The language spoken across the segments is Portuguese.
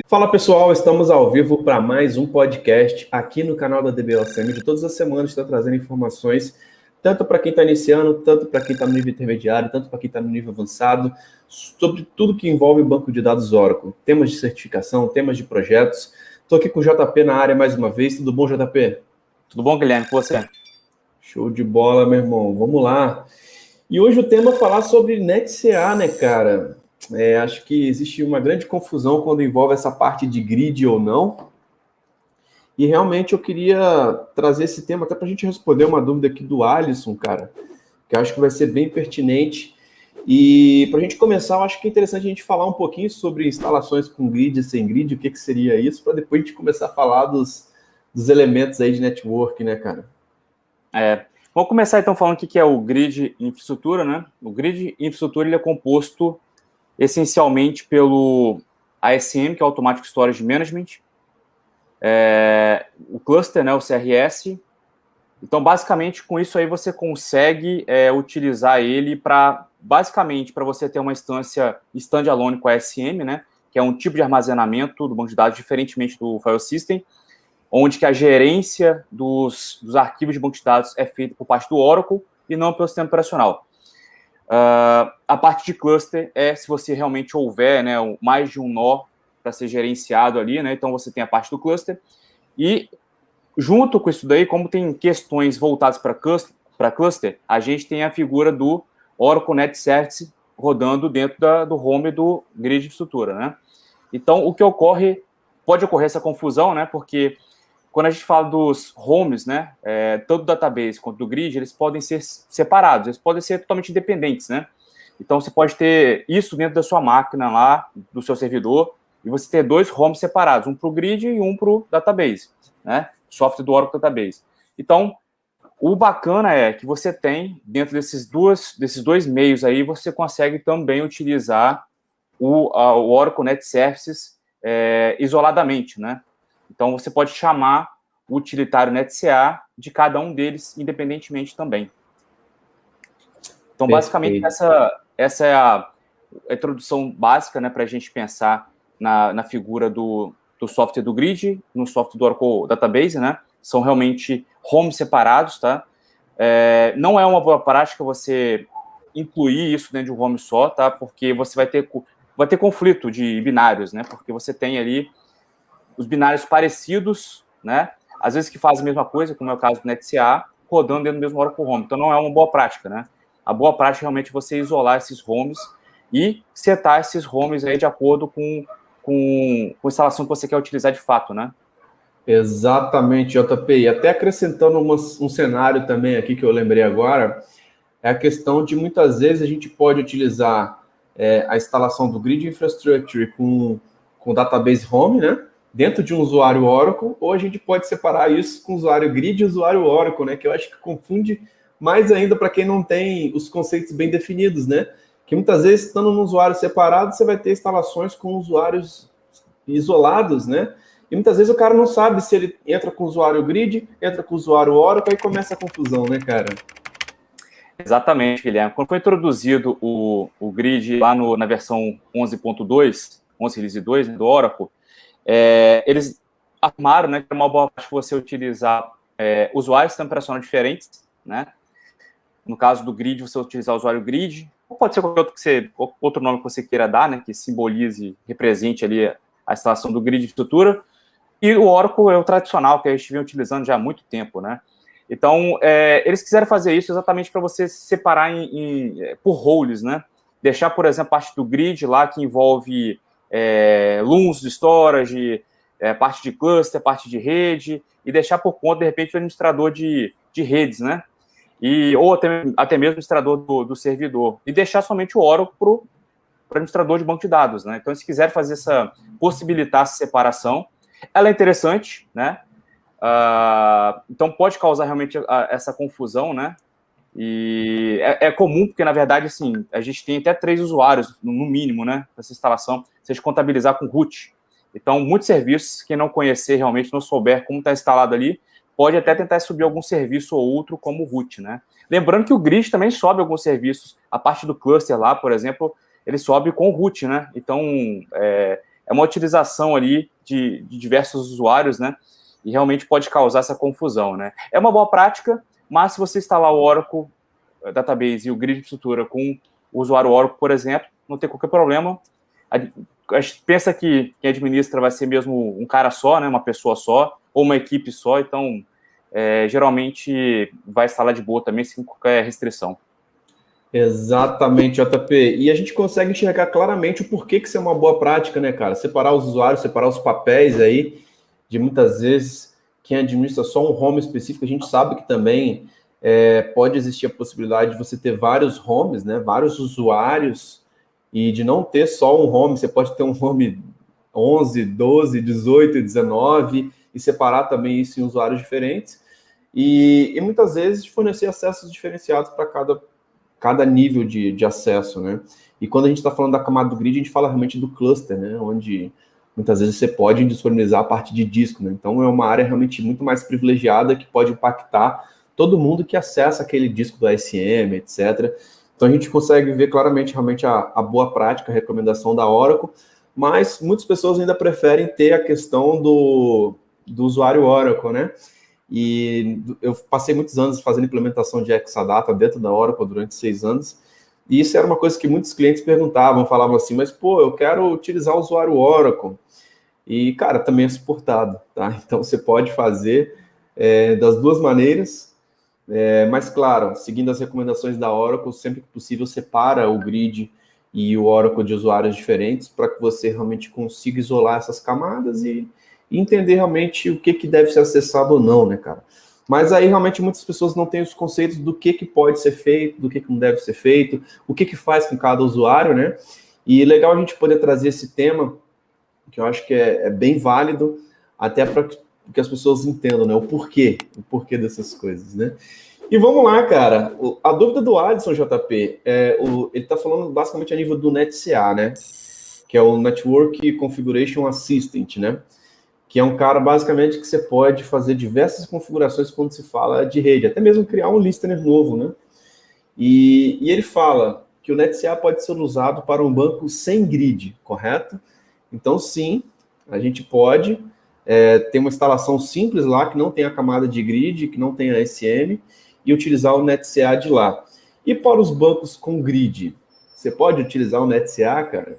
Fala pessoal, estamos ao vivo para mais um podcast aqui no canal da DBOCM. De todas as semanas está trazendo informações tanto para quem está iniciando, tanto para quem está no nível intermediário, tanto para quem está no nível avançado, sobre tudo que envolve o banco de dados Oracle, temas de certificação, temas de projetos. Estou aqui com o JP na área mais uma vez. Tudo bom, JP? Tudo bom, Guilherme? Com você? Show de bola, meu irmão. Vamos lá. E hoje o tema é falar sobre NetCA, né, cara? Acho que existe uma grande confusão quando envolve essa parte de grid ou não. E realmente eu queria trazer esse tema até para a gente responder uma dúvida aqui do Alisson, cara, que eu acho que vai ser bem pertinente. E para a gente começar, eu acho que é interessante a gente falar um pouquinho sobre instalações com grid e sem grid, o que seria isso, para depois a gente começar a falar dos elementos aí de network, né, cara? Vamos começar então falando o que é o grid infraestrutura, né? O grid infraestrutura ele é composto essencialmente pelo ASM, que é o Automatic Storage Management, o cluster, né, o CRS. Então, basicamente, com isso aí você consegue utilizar ele basicamente, para você ter uma instância standalone com ASM, né, que é um tipo de armazenamento do banco de dados, diferentemente do file system, onde que a gerência dos arquivos de banco de dados é feita por parte do Oracle e não pelo sistema operacional. A parte de cluster se você realmente houver, né, mais de um nó para ser gerenciado ali, né, então você tem a parte do cluster. E junto com isso daí, como tem questões voltadas para cluster, a gente tem a figura do Oracle Net Service rodando dentro do home do grid de estrutura, né? Então, o que pode ocorrer essa confusão, né, porque quando a gente fala dos homes, né, tanto do database quanto do grid, eles podem ser separados, eles podem ser totalmente independentes, né? Então, você pode ter isso dentro da sua máquina lá, do seu servidor, e você ter dois homes separados, um para o grid e um para o database, né? Software do Oracle Database. Então, o bacana é que você tem, dentro desses dois meios aí, você consegue também utilizar o Oracle Net Services isoladamente, né? Então, você pode chamar o utilitário NetCA de cada um deles independentemente também. Então, basicamente, essa é a introdução básica, né, para a gente pensar na figura do software do grid, no software do Oracle Database, né? São realmente homes separados, tá? Não é uma boa prática você incluir isso dentro de um home só, tá? Porque você vai ter conflito de binários, né? Porque você tem ali os binários parecidos, né? Às vezes que fazem a mesma coisa, como é o caso do NetCA, rodando dentro do mesmo Oracle Home. Então, não é uma boa prática, né? A boa prática é realmente você isolar esses homes e setar esses homes aí de acordo com a instalação que você quer utilizar de fato, né? Exatamente, JP. E até acrescentando um cenário também aqui que eu lembrei agora, é a questão de muitas vezes a gente pode utilizar a instalação do Grid Infrastructure com Database Home, né? Dentro de um usuário Oracle, ou a gente pode separar isso com usuário Grid e usuário Oracle, né? Que eu acho que confunde mais ainda para quem não tem os conceitos bem definidos, né? Que muitas vezes, estando num usuário separado, você vai ter instalações com usuários isolados, né? E muitas vezes o cara não sabe se ele entra com o usuário Grid, entra com o usuário Oracle, aí começa a confusão, né, cara? Exatamente, Guilherme. Quando foi introduzido o Grid lá na versão 11.2, 11 Release 2, né, do Oracle, eles afirmaram, né, que é uma boa parte você utilizar usuários de sistema operacional diferentes, né? No caso do Grid, você utilizar o usuário Grid, ou pode ser qualquer outro nome que você queira dar, né, que simbolize, represente ali a instalação do Grid de estrutura. E o Oracle é o tradicional, que a gente vem utilizando já há muito tempo, né? Então, eles quiseram fazer isso exatamente para você separar por roles, né? Deixar, por exemplo, a parte do grid lá, que envolve LUNs de storage, parte de cluster, parte de rede, e deixar por conta, de repente, do administrador de redes, né? Ou até mesmo o administrador do servidor. E deixar somente o Oracle para o administrador de banco de dados, né? Então, se quiser possibilitar essa separação, ela é interessante, né? Então, pode causar realmente essa confusão, né? E é comum, porque, na verdade, assim, a gente tem até 3 usuários, no mínimo, né? Nessa instalação, se a gente contabilizar com root. Então, muitos serviços, quem não conhecer realmente, não souber como está instalado ali, pode até tentar subir algum serviço ou outro como root, né? Lembrando que o Grid também sobe alguns serviços. A parte do cluster lá, por exemplo, ele sobe com o root, né? Então, é uma utilização ali de diversos usuários, né? E realmente pode causar essa confusão, né? É uma boa prática, mas se você instalar o Oracle Database e o Grid Infraestrutura com o usuário Oracle, por exemplo, não tem qualquer problema. A gente pensa que quem administra vai ser mesmo um cara só, né? Uma pessoa só, ou uma equipe só, então geralmente vai instalar de boa também, sem qualquer restrição. Exatamente, JP. E a gente consegue enxergar claramente o porquê que isso é uma boa prática, né, cara? Separar os usuários, separar os papéis aí, de muitas vezes quem administra só um home específico, a gente sabe que também pode existir a possibilidade de você ter vários homes, né? Vários usuários, e de não ter só um home, você pode ter um home 11, 12, 18, 19, e separar também isso em usuários diferentes. E muitas vezes fornecer acessos diferenciados para cada nível de acesso, né? E quando a gente está falando da camada do grid, a gente fala realmente do cluster, né? Onde muitas vezes você pode disponibilizar a parte de disco, né? Então é uma área realmente muito mais privilegiada que pode impactar todo mundo que acessa aquele disco do ASM, etc. Então a gente consegue ver claramente realmente a boa prática, a recomendação da Oracle, mas muitas pessoas ainda preferem ter a questão do usuário Oracle, né? E eu passei muitos anos fazendo implementação de Exadata dentro da Oracle durante 6 anos, e isso era uma coisa que muitos clientes perguntavam, falavam assim, mas pô, eu quero utilizar o usuário Oracle. E, cara, também é suportado, tá? Então você pode fazer das duas maneiras, mas claro, seguindo as recomendações da Oracle, sempre que possível separa o grid e o Oracle de usuários diferentes para que você realmente consiga isolar essas camadas e entender realmente o que deve ser acessado ou não, né, cara? Mas aí realmente muitas pessoas não têm os conceitos do que pode ser feito, do que não deve ser feito, o que faz com cada usuário, né? E legal a gente poder trazer esse tema, que eu acho que é bem válido, até para que as pessoas entendam, né? O porquê dessas coisas, né? E vamos lá, cara. A dúvida do Alisson, JP, ele está falando basicamente a nível do NetCA, né? Que é o Network Configuration Assistant, né? Que é um cara, basicamente, que você pode fazer diversas configurações quando se fala de rede, até mesmo criar um listener novo, né? E ele fala que o NetCA pode ser usado para um banco sem grid, correto? Então, sim, a gente pode ter uma instalação simples lá, que não tem a camada de grid, que não tem a SM, e utilizar o NetCA de lá. E para os bancos com grid, você pode utilizar o NetCA, cara?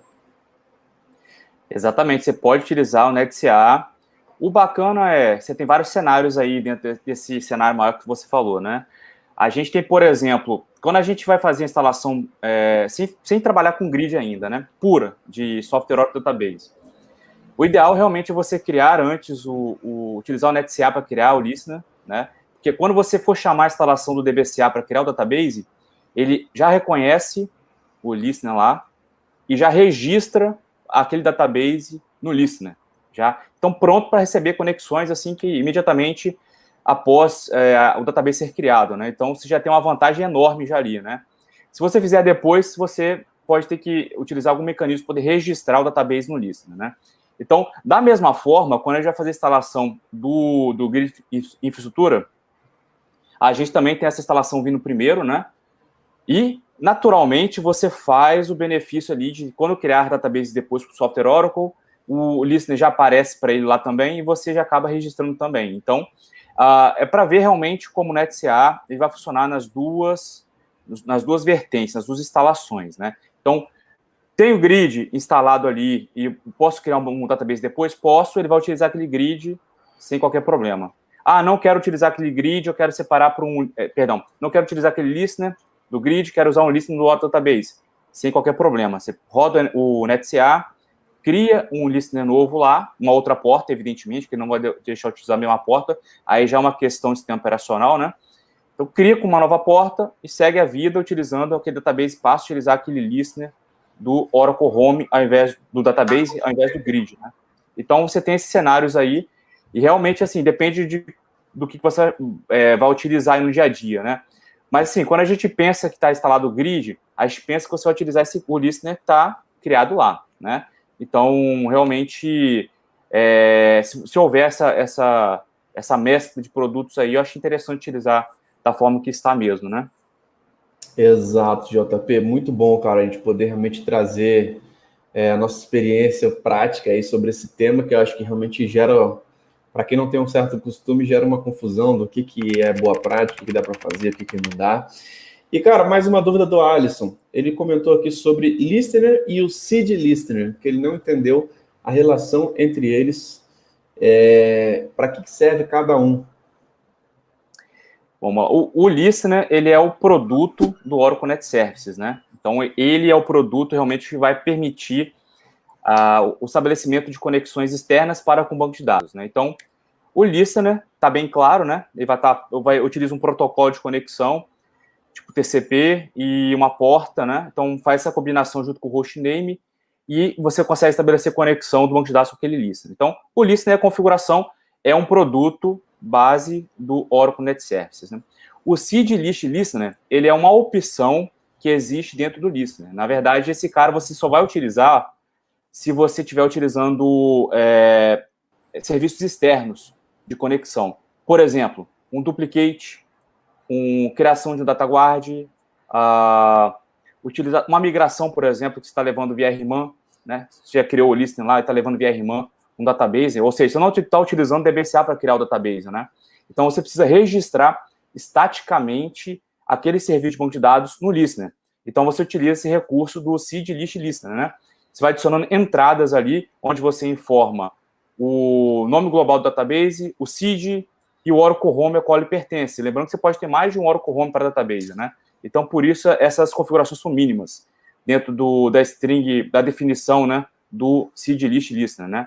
Exatamente, você pode utilizar o NetCA. O bacana você tem vários cenários aí dentro desse cenário maior que você falou, né? A gente tem, por exemplo, quando a gente vai fazer a instalação sem trabalhar com grid ainda, né? Pura, de software Oracle Database. O ideal realmente é você criar antes, utilizar o NetCA para criar o listener, né? Porque quando você for chamar a instalação do DBCA para criar o database, ele já reconhece o listener lá e já registra aquele database no listener. Já estão pronto para receber conexões assim que imediatamente após o database ser criado, né? Então você já tem uma vantagem enorme já ali, né? Se você fizer depois, você pode ter que utilizar algum mecanismo para poder registrar o database no listener, né? Então, da mesma forma, quando a gente vai fazer a instalação do Grid Infraestrutura, a gente também tem essa instalação vindo primeiro, né? E, naturalmente, você faz o benefício ali de, quando criar database depois com o software Oracle, o listener já aparece para ele lá também e você já acaba registrando também. Então, é para ver realmente como o NetCA ele vai funcionar nas duas vertentes, nas duas instalações, né? Então, tem o grid instalado ali e posso criar um database depois? Posso, ele vai utilizar aquele grid sem qualquer problema. Ah, não quero utilizar aquele grid, eu quero separar para não quero utilizar aquele listener do grid, quero usar um listener do outro database, sem qualquer problema. Você roda o NetCA, cria um listener novo lá, uma outra porta, evidentemente, que não vai deixar eu utilizar a mesma porta, aí já é uma questão de sistema operacional, né? Então, cria com uma nova porta e segue a vida utilizando aquele database, passa a utilizar aquele listener do Oracle Home ao invés do database, ao invés do grid, né? Então, você tem esses cenários aí, e realmente, assim, depende do que você vai utilizar no dia a dia, né? Mas, assim, quando a gente pensa que está instalado o grid, a gente pensa que você vai utilizar o listener que está criado lá, né? Então, realmente, se houver essa mescla de produtos aí, eu acho interessante utilizar da forma que está mesmo, né? Exato, JP. Muito bom, cara, a gente poder realmente trazer a nossa experiência prática aí sobre esse tema, que eu acho que realmente gera, para quem não tem um certo costume, gera uma confusão do que é boa prática, o que dá para fazer, o que não dá. E, cara, mais uma dúvida do Alisson. Ele comentou aqui sobre listener e o seed listener, que ele não entendeu a relação entre eles, para que serve cada um. Bom, o listener, ele é o produto do Oracle Net Services, né? Então, ele é o produto realmente que vai permitir o estabelecimento de conexões externas para com o banco de dados, né? Então, o listener está bem claro, né? Ele vai utilizar um protocolo de conexão, tipo TCP e uma porta, né? Então, faz essa combinação junto com o hostname e você consegue estabelecer conexão do banco de dados com aquele listener. Então, o listener, a configuração, é um produto base do Oracle Net Services, né? O seed list listener, ele é uma opção que existe dentro do listener. Na verdade, esse cara você só vai utilizar se você estiver utilizando serviços externos de conexão. Por exemplo, um duplicate, criação de um data guard, utilizar uma migração, por exemplo, que você está levando via RMAN, né? Você já criou o listener lá e está levando via RMAN um database, ou seja, você não está utilizando DBCA para criar o database, né? Então, você precisa registrar estaticamente aquele serviço de banco de dados no listener. Então, você utiliza esse recurso do seed list listener, né? Você vai adicionando entradas ali, onde você informa o nome global do database, o seed e o Oracle Home a qual ele pertence. Lembrando que você pode ter mais de um Oracle Home para database, né? Então, por isso, essas configurações são mínimas dentro da string, da definição, né, do seed list listener, né?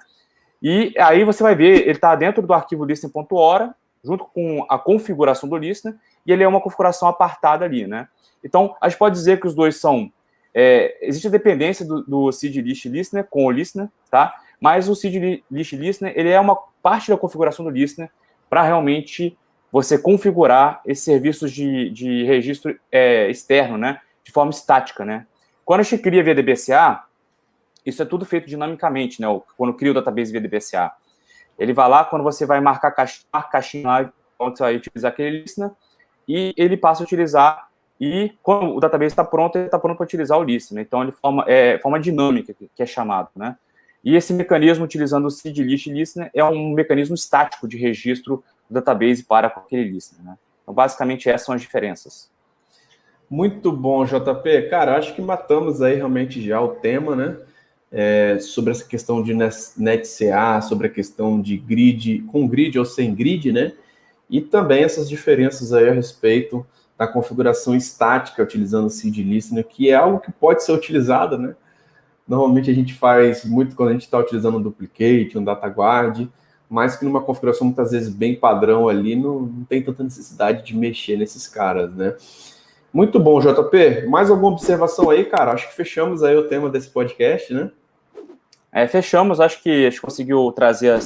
E aí você vai ver, ele está dentro do arquivo listener.ora, junto com a configuração do listener, e ele é uma configuração apartada ali, né? Então, a gente pode dizer que os dois são... existe a dependência do seed list listener com o listener, tá? Mas o seed list listener, ele é uma parte da configuração do listener para realmente você configurar esses serviços de registro externo, né? De forma estática, né? Quando a gente cria via DBCA, isso é tudo feito dinamicamente, né? Quando cria o database via DBCA. Ele vai lá, quando você vai marcar caixinha lá, onde você vai utilizar aquele listener, e ele passa a utilizar, e quando o database está pronto, ele está pronto para utilizar o listener. Então, ele forma dinâmica, que é chamado, né? E esse mecanismo, utilizando o seed list listener, é um mecanismo estático de registro do database para aquele listener, né? Então, basicamente, essas são as diferenças. Muito bom, JP. Cara, acho que matamos aí realmente já o tema, né? Sobre essa questão de NetCA, sobre a questão de grid, com grid ou sem grid, né? E também essas diferenças aí a respeito da configuração estática utilizando o seed listener, que é algo que pode ser utilizado, né? Normalmente a gente faz muito quando a gente está utilizando um duplicate, um data guard, mas que numa configuração muitas vezes bem padrão ali, não tem tanta necessidade de mexer nesses caras, né? Muito bom, JP. Mais alguma observação aí, cara? Acho que fechamos aí o tema desse podcast, né? Fechamos. Acho que a gente conseguiu trazer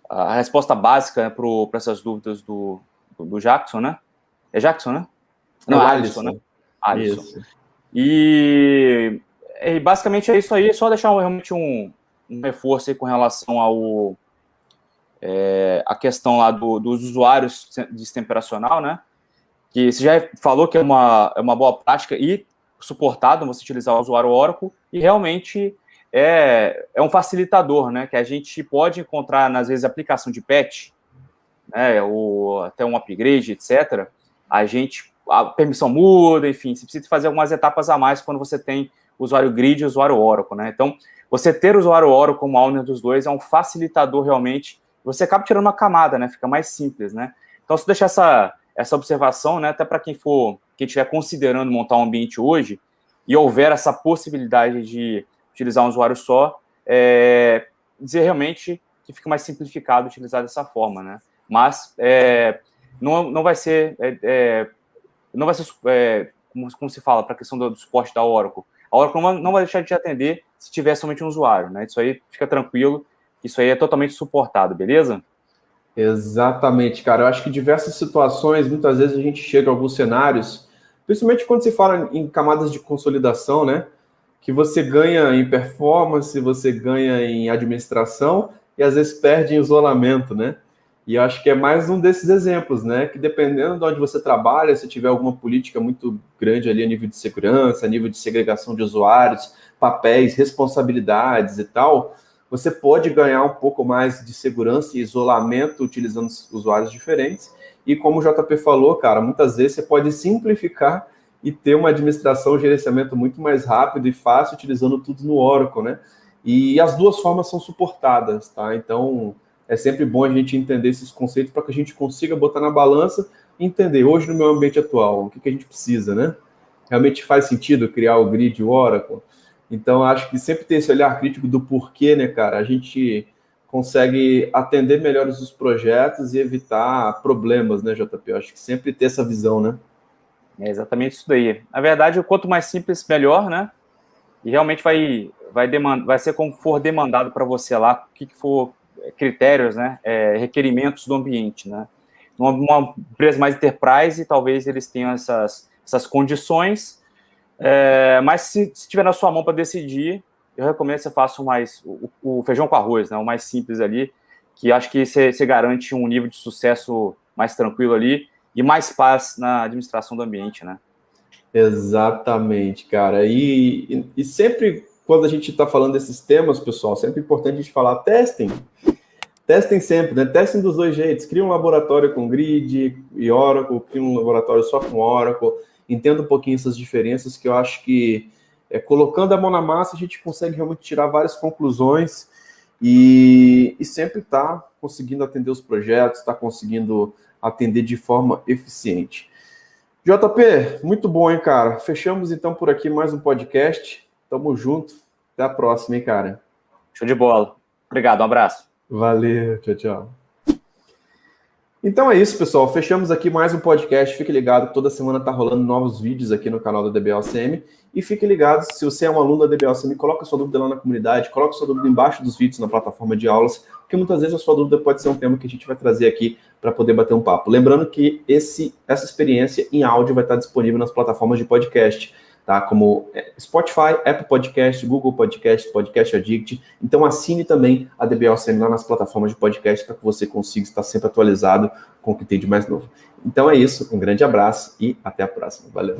a resposta básica, né, para essas dúvidas do Jackson, né? É Jackson, né? Não, Alisson, né? Alisson. Isso. E basicamente é isso aí. É só deixar realmente um reforço aí com relação a questão lá dos usuários de sistema operacional, né? Que você já falou que é uma boa prática e suportado você utilizar o usuário Oracle, e realmente é um facilitador, né? Que a gente pode encontrar, às vezes, aplicação de patch, né? Ou até um upgrade, etc. A permissão muda, enfim, você precisa fazer algumas etapas a mais quando você tem usuário grid e usuário Oracle, né? Então, você ter o usuário Oracle como owner dos dois é um facilitador realmente. Você acaba tirando uma camada, né? Fica mais simples, né? Então, se deixar essa observação, né, até para quem estiver considerando montar um ambiente hoje e houver essa possibilidade de utilizar um usuário só, dizer realmente que fica mais simplificado utilizar dessa forma, né? Mas não vai ser como se fala para a questão do suporte da Oracle. A Oracle não vai deixar de te atender se tiver somente um usuário, né? Isso aí fica tranquilo, isso aí é totalmente suportado, beleza? Exatamente, cara. Eu acho que diversas situações, muitas vezes a gente chega a alguns cenários, principalmente quando se fala em camadas de consolidação, né? Que você ganha em performance, você ganha em administração e às vezes perde em isolamento, né? E eu acho que é mais um desses exemplos, né? Que dependendo de onde você trabalha, se tiver alguma política muito grande ali a nível de segurança, a nível de segregação de usuários, papéis, responsabilidades e tal, você pode ganhar um pouco mais de segurança e isolamento utilizando usuários diferentes. E como o JP falou, cara, muitas vezes você pode simplificar e ter uma administração, um gerenciamento muito mais rápido e fácil utilizando tudo no Oracle, né? E as duas formas são suportadas, tá? Então, é sempre bom a gente entender esses conceitos para que a gente consiga botar na balança e entender, hoje no meu ambiente atual, o que a gente precisa, né? Realmente faz sentido criar o grid e o Oracle? Então, acho que sempre ter esse olhar crítico do porquê, né, cara? A gente consegue atender melhor os projetos e evitar problemas, né, JP? Eu acho que sempre ter essa visão, né? É exatamente isso daí. Na verdade, quanto mais simples, melhor, né? E realmente vai ser como for demandado para você lá, o que for critérios, né? Requerimentos do ambiente, né? Uma empresa mais enterprise, talvez eles tenham essas condições, mas se tiver na sua mão para decidir, eu recomendo que você faça o feijão com arroz, né? O mais simples ali, que acho que você garante um nível de sucesso mais tranquilo ali e mais paz na administração do ambiente, né? Exatamente, cara. E sempre, quando a gente está falando desses temas, pessoal, sempre é importante a gente falar, testem sempre, né? Testem dos dois jeitos. Cria um laboratório com Grid e Oracle, cria um laboratório só com Oracle. Entenda um pouquinho essas diferenças, que eu acho que colocando a mão na massa, a gente consegue realmente tirar várias conclusões e sempre está conseguindo atender os projetos, está conseguindo atender de forma eficiente. JP, muito bom, hein, cara? Fechamos, então, por aqui mais um podcast. Tamo junto. Até a próxima, hein, cara? Show de bola. Obrigado, um abraço. Valeu, tchau, tchau. Então é isso, pessoal. Fechamos aqui mais um podcast. Fique ligado, toda semana tá rolando novos vídeos aqui no canal da DBOCM. E fique ligado, se você é um aluno da DBOCM, coloca sua dúvida lá na comunidade, coloca sua dúvida embaixo dos vídeos na plataforma de aulas, porque muitas vezes a sua dúvida pode ser um tema que a gente vai trazer aqui para poder bater um papo. Lembrando que essa experiência em áudio vai estar disponível nas plataformas de podcast, tá? Como Spotify, Apple Podcast, Google Podcast, Podcast Addict. Então assine também a DBOCM lá nas plataformas de podcast para que você consiga estar sempre atualizado com o que tem de mais novo. Então é isso, um grande abraço e até a próxima. Valeu!